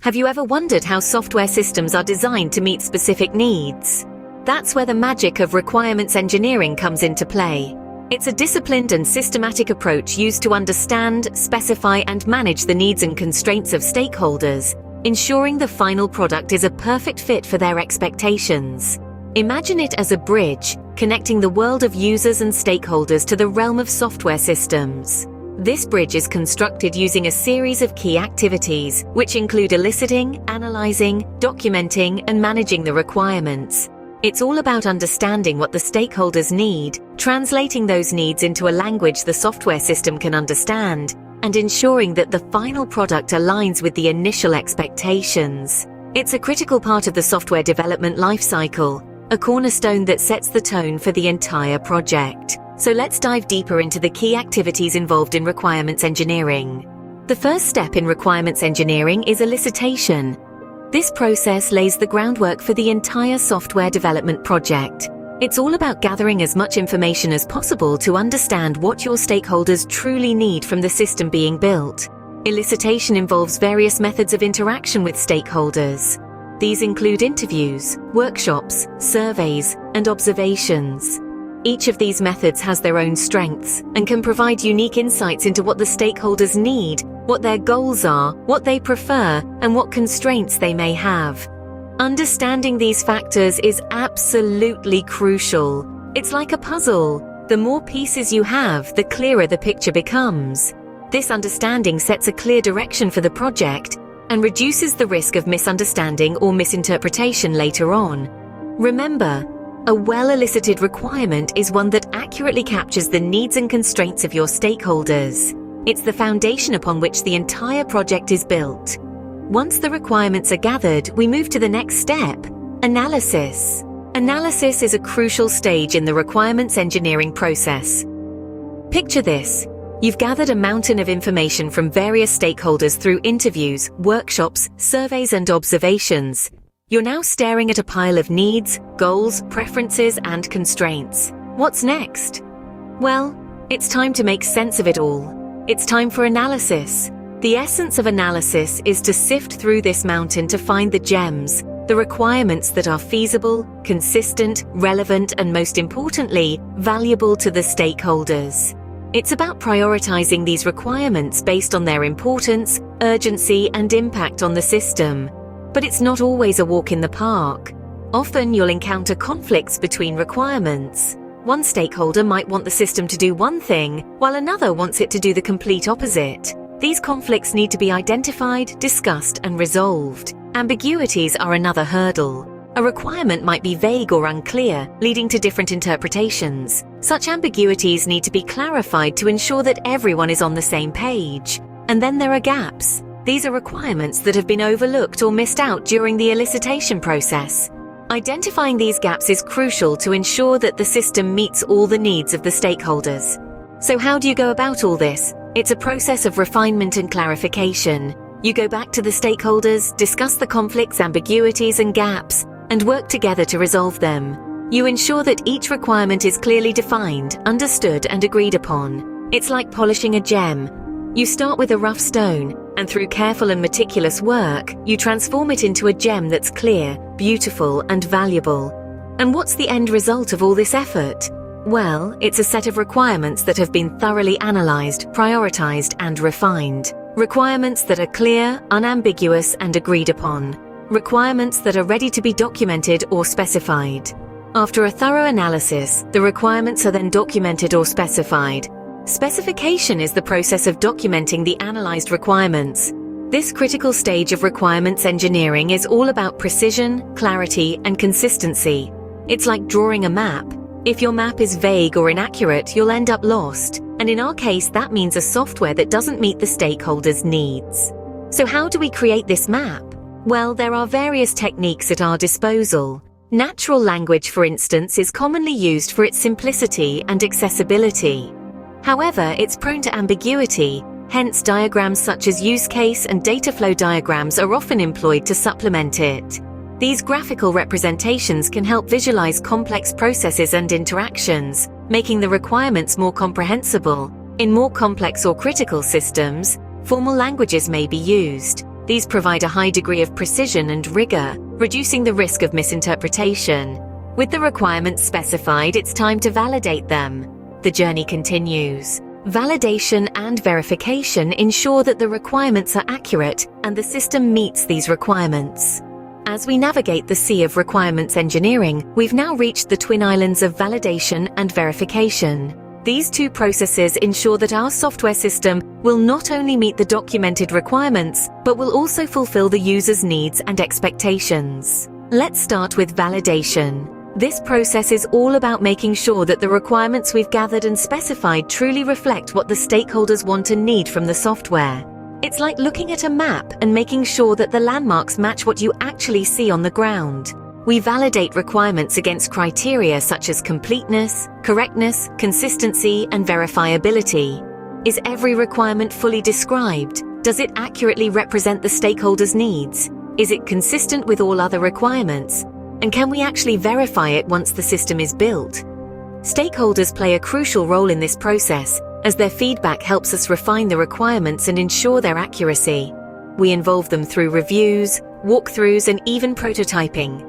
Have you ever wondered how software systems are designed to meet specific needs? That's where the magic of requirements engineering comes into play. It's a disciplined and systematic approach used to understand, specify, and manage the needs and constraints of stakeholders, ensuring the final product is a perfect fit for their expectations. Imagine it as a bridge, connecting the world of users and stakeholders to the realm of software systems. This bridge is constructed using a series of key activities, which include eliciting, analyzing, documenting, and managing the requirements. It's all about understanding what the stakeholders need, translating those needs into a language the software system can understand, and ensuring that the final product aligns with the initial expectations. It's a critical part of the software development lifecycle, a cornerstone that sets the tone for the entire project. So let's dive deeper into the key activities involved in requirements engineering. The first step in requirements engineering is elicitation. This process lays the groundwork for the entire software development project. It's all about gathering as much information as possible to understand what your stakeholders truly need from the system being built. Elicitation involves various methods of interaction with stakeholders. These include interviews, workshops, surveys, and observations. Each of these methods has their own strengths and can provide unique insights into what the stakeholders need, what their goals are, what they prefer, and what constraints they may have. Understanding these factors is absolutely crucial. It's like a puzzle. The more pieces you have, the clearer the picture becomes. This understanding sets a clear direction for the project and reduces the risk of misunderstanding or misinterpretation later on. Remember, a well-elicited requirement is one that accurately captures the needs and constraints of your stakeholders. It's the foundation upon which the entire project is built. Once the requirements are gathered, we move to the next step: analysis. Analysis is a crucial stage in the requirements engineering process. Picture this. You've gathered a mountain of information from various stakeholders through interviews, workshops, surveys, and observations. You're now staring at a pile of needs, goals, preferences, and constraints. What's next? Well, it's time to make sense of it all. It's time for analysis. The essence of analysis is to sift through this mountain to find the gems, the requirements that are feasible, consistent, relevant, and most importantly, valuable to the stakeholders. It's about prioritizing these requirements based on their importance, urgency, and impact on the system. But it's not always a walk in the park. Often you'll encounter conflicts between requirements. One stakeholder might want the system to do one thing, while another wants it to do the complete opposite. These conflicts need to be identified, discussed, and resolved. Ambiguities are another hurdle. A requirement might be vague or unclear, leading to different interpretations. Such ambiguities need to be clarified to ensure that everyone is on the same page. And then there are gaps. These are requirements that have been overlooked or missed out during the elicitation process. Identifying these gaps is crucial to ensure that the system meets all the needs of the stakeholders. So how do you go about all this? It's a process of refinement and clarification. You go back to the stakeholders, discuss the conflicts, ambiguities, and gaps, and work together to resolve them. You ensure that each requirement is clearly defined, understood, and agreed upon. It's like polishing a gem. You start with a rough stone, and through careful and meticulous work, you transform it into a gem that's clear, beautiful, and valuable. And what's the end result of all this effort? Well, it's a set of requirements that have been thoroughly analyzed, prioritized, and refined. Requirements that are clear, unambiguous, and agreed upon. Requirements that are ready to be documented or specified. After a thorough analysis, the requirements are then documented or specified. Specification is the process of documenting the analyzed requirements. This critical stage of requirements engineering is all about precision, clarity, and consistency. It's like drawing a map. If your map is vague or inaccurate, you'll end up lost. And in our case, that means a software that doesn't meet the stakeholders' needs. So how do we create this map? Well, there are various techniques at our disposal. Natural language, for instance, is commonly used for its simplicity and accessibility. However, it's prone to ambiguity, hence diagrams such as use case and data flow diagrams are often employed to supplement it. These graphical representations can help visualize complex processes and interactions, making the requirements more comprehensible. In more complex or critical systems, formal languages may be used. These provide a high degree of precision and rigor, reducing the risk of misinterpretation. With the requirements specified, it's time to validate them. The journey continues. Validation and verification ensure that the requirements are accurate and the system meets these requirements. As we navigate the sea of requirements engineering, we've now reached the twin islands of validation and verification. These two processes ensure that our software system will not only meet the documented requirements, but will also fulfill the user's needs and expectations. Let's start with validation. This process is all about making sure that the requirements we've gathered and specified truly reflect what the stakeholders want and need from the software. It's like looking at a map and making sure that the landmarks match what you actually see on the ground. We validate requirements against criteria such as completeness, correctness, consistency, and verifiability. Is every requirement fully described? Does it accurately represent the stakeholders' needs? Is it consistent with all other requirements? And can we actually verify it once the system is built? Stakeholders play a crucial role in this process, as their feedback helps us refine the requirements and ensure their accuracy. We involve them through reviews, walkthroughs, and even prototyping.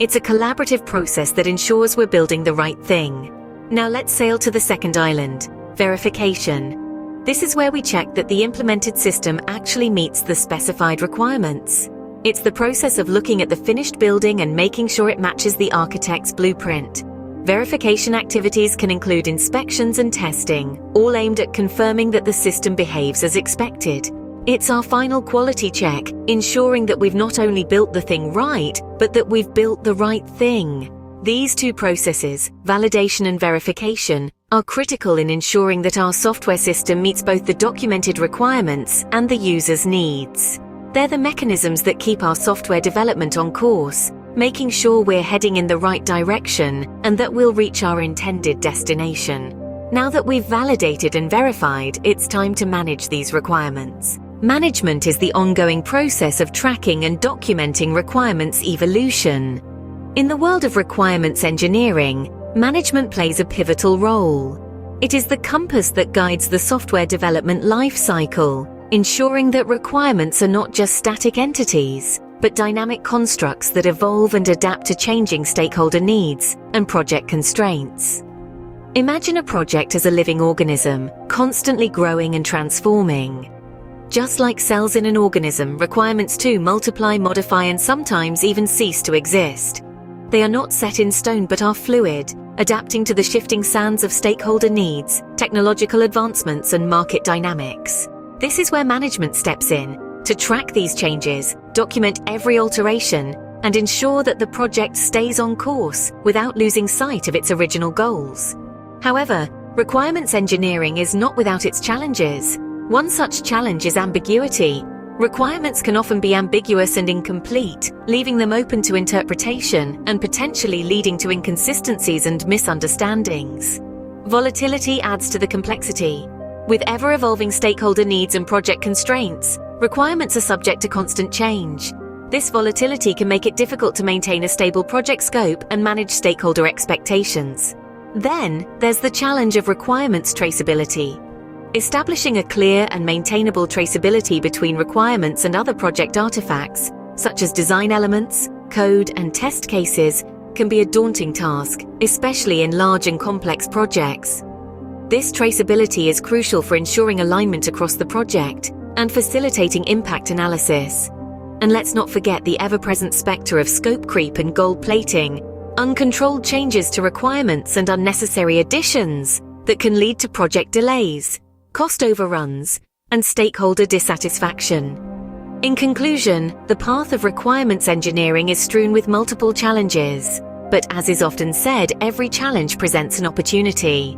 It's a collaborative process that ensures we're building the right thing. Now let's sail to the second island, verification. This is where we check that the implemented system actually meets the specified requirements. It's the process of looking at the finished building and making sure it matches the architect's blueprint. Verification activities can include inspections and testing, all aimed at confirming that the system behaves as expected. It's our final quality check, ensuring that we've not only built the thing right, but that we've built the right thing. These two processes, validation and verification, are critical in ensuring that our software system meets both the documented requirements and the user's needs. They're the mechanisms that keep our software development on course, making sure we're heading in the right direction and that we'll reach our intended destination. Now that we've validated and verified, it's time to manage these requirements. Management is the ongoing process of tracking and documenting requirements evolution. In the world of requirements engineering, management plays a pivotal role. It is the compass that guides the software development lifecycle, ensuring that requirements are not just static entities, but dynamic constructs that evolve and adapt to changing stakeholder needs and project constraints. Imagine a project as a living organism, constantly growing and transforming. Just like cells in an organism, requirements too multiply, modify, and sometimes even cease to exist. They are not set in stone but are fluid, adapting to the shifting sands of stakeholder needs, technological advancements, and market dynamics. This is where management steps in, to track these changes, document every alteration, and ensure that the project stays on course without losing sight of its original goals. However, requirements engineering is not without its challenges. One such challenge is ambiguity. Requirements can often be ambiguous and incomplete, leaving them open to interpretation and potentially leading to inconsistencies and misunderstandings. Volatility adds to the complexity. With ever-evolving stakeholder needs and project constraints, requirements are subject to constant change. This volatility can make it difficult to maintain a stable project scope and manage stakeholder expectations. Then, there's the challenge of requirements traceability. Establishing a clear and maintainable traceability between requirements and other project artifacts, such as design elements, code, and test cases, can be a daunting task, especially in large and complex projects. This traceability is crucial for ensuring alignment across the project and facilitating impact analysis. And let's not forget the ever-present specter of scope creep and gold plating, uncontrolled changes to requirements and unnecessary additions that can lead to project delays, cost overruns, and stakeholder dissatisfaction. In conclusion, the path of requirements engineering is strewn with multiple challenges, but as is often said, every challenge presents an opportunity.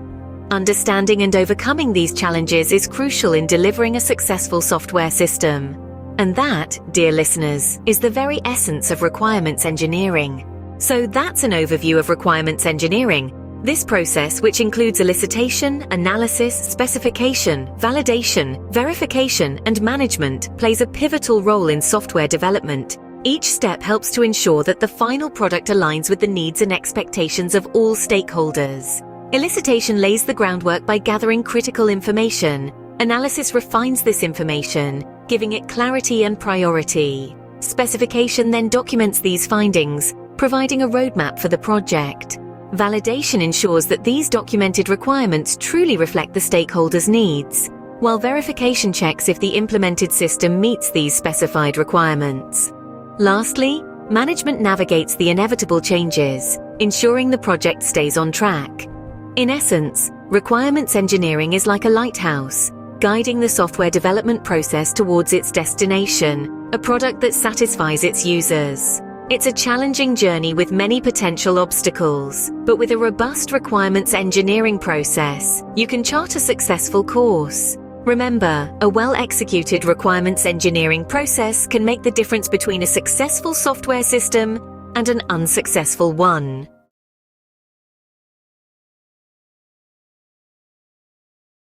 Understanding and overcoming these challenges is crucial in delivering a successful software system. And that, dear listeners, is the very essence of requirements engineering. So that's an overview of requirements engineering. This process, which includes elicitation, analysis, specification, validation, verification, and management, plays a pivotal role in software development. Each step helps to ensure that the final product aligns with the needs and expectations of all stakeholders. Elicitation lays the groundwork by gathering critical information. Analysis refines this information, giving it clarity and priority. Specification then documents these findings, providing a roadmap for the project. Validation ensures that these documented requirements truly reflect the stakeholders' needs, while verification checks if the implemented system meets these specified requirements. Lastly, management navigates the inevitable changes, ensuring the project stays on track. In essence, requirements engineering is like a lighthouse, guiding the software development process towards its destination, a product that satisfies its users. It's a challenging journey with many potential obstacles, but with a robust requirements engineering process, you can chart a successful course. Remember, a well-executed requirements engineering process can make the difference between a successful software system and an unsuccessful one.